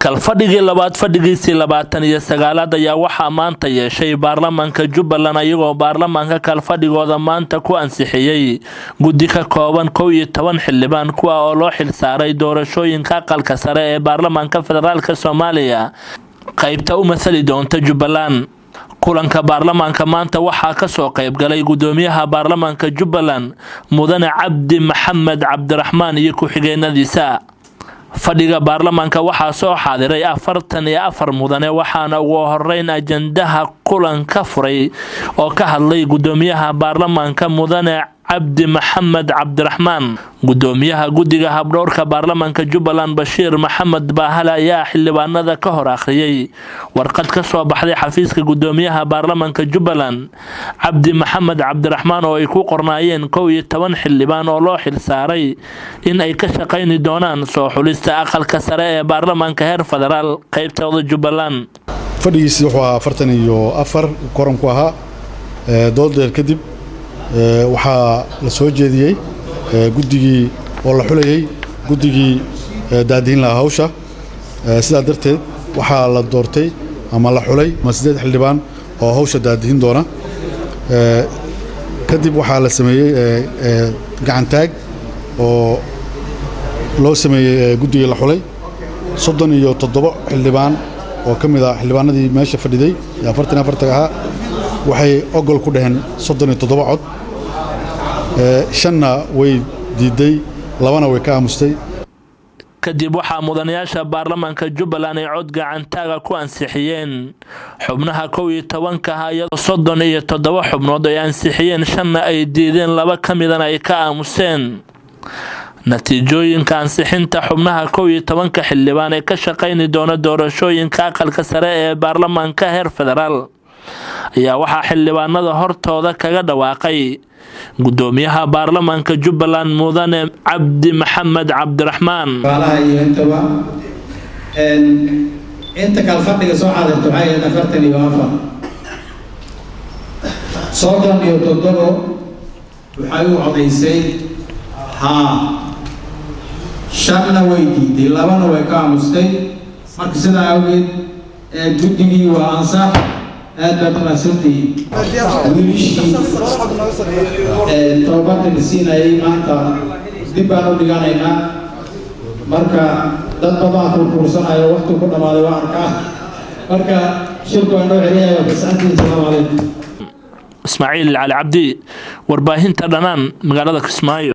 kalfadhigii labaad fadhigiisii 29aad ayaa waxaa maanta yeeshay baarlamaanka Jubbaland ayagoo baarlamaanka kalfadhigooda maanta ku ansixiyay guddi ka kooban 11 xildhibaan kuwa oo loo xilsaaray doorashooyinka aqalka sare ee baarlamaanka federaalka Soomaaliya qaybta u mas'ali doonta Jubbaland. kulanka baarlamaanka maanta waxaa ka soo qayb galay gudoomiyaha baarlamaanka Jubbaland Mudane Cabdi Maxamed Cabdiraxmaan iyo ku-xigeenadiisa. fadhiga baarlamaanka waxaa soo xaadiray 44 mudane waxaana ugu horeyn ajandaha kulanka furay oo ka hadlay gudoomiyaha baarlamaanka Mudane Cabdi Maxamed Cabdiraxmaan. gudoomiyaha guddiga habdhowrka baarlamaanka Jubbaland Bashiir Maxamed Baahal ayaa xildhibaanada ka hor akhriyay warqad ka soo baxday xafiiska gudoomiyaha baarlamaanka Jubbaland Cabdi Maxamed Cabdiraxmaan oo ay ku qornaayeen 11 xildhibaan oo loo xilsaaray in ay ka shaqeyn doonaan soo xulista aqalka sare ee baarlamaanka heer federaal qaybtooda Jubbaland. fadhigiisii wuxuu ahaa 44 koran ku ahaa dooddeer kadib waxaa la soo jeediyay guddigii oo la xulayay guddigii daadiin lahaa hawsha sidaa darteed waxaa la doortay ama la xulay 8 xildhibaan oo hawsha daadiin doona kadib waxaa la sameeyay gacan taag oo loo sameeyay guddigii la xulay 37 xildhibaan oo kamid ah xildhibaanadii meesha fadhiday 44 ahaa waxay ogol ku dhaheen 37 cod shanna way diiday labana way ka aamustay. kadib waxaa mudanayaasha baarlamaanka Jubbaland ay cod gacan taaga ku ansixiyeen xubnaha 11 ah iyadoo 37 xubnood ay ansixiyeen shanna ay diideen laba kamidana ay ka aamuseen. natiijooyinka ansixinta xubnaha 11 xildhibaan ee ka shaqeyn doona doorashooyinka aqalka sare ee baarlamaanka heer federaal ayaa waxaa xildhibaanada hortooda kaga dhawaaqay gudoomiyaha baarlamaanka Jubbaland Mudane Cabdi Maxamed Cabdiraxmaan. inta kala fadhiga soo xaadirto waxay ahayd 44 soddon iyo toddobo waxay u codaysay haa shanna way diiday labana way ka aamustay marka sidaa awgeed guddigii waa ansax aad baad mahadsantihiin. wiilishii tobabarka siinayay maanta dib baan u dhiganaynaa marka dad badan kurkursanayo waqti ku dhamaaday waa arkaa marka shirku aan noo celinayo fasaxantiin. salaamu calaykum. Ismaaciil Ali Cabdi warbaahinta dhanaan magaalada Kismaayo.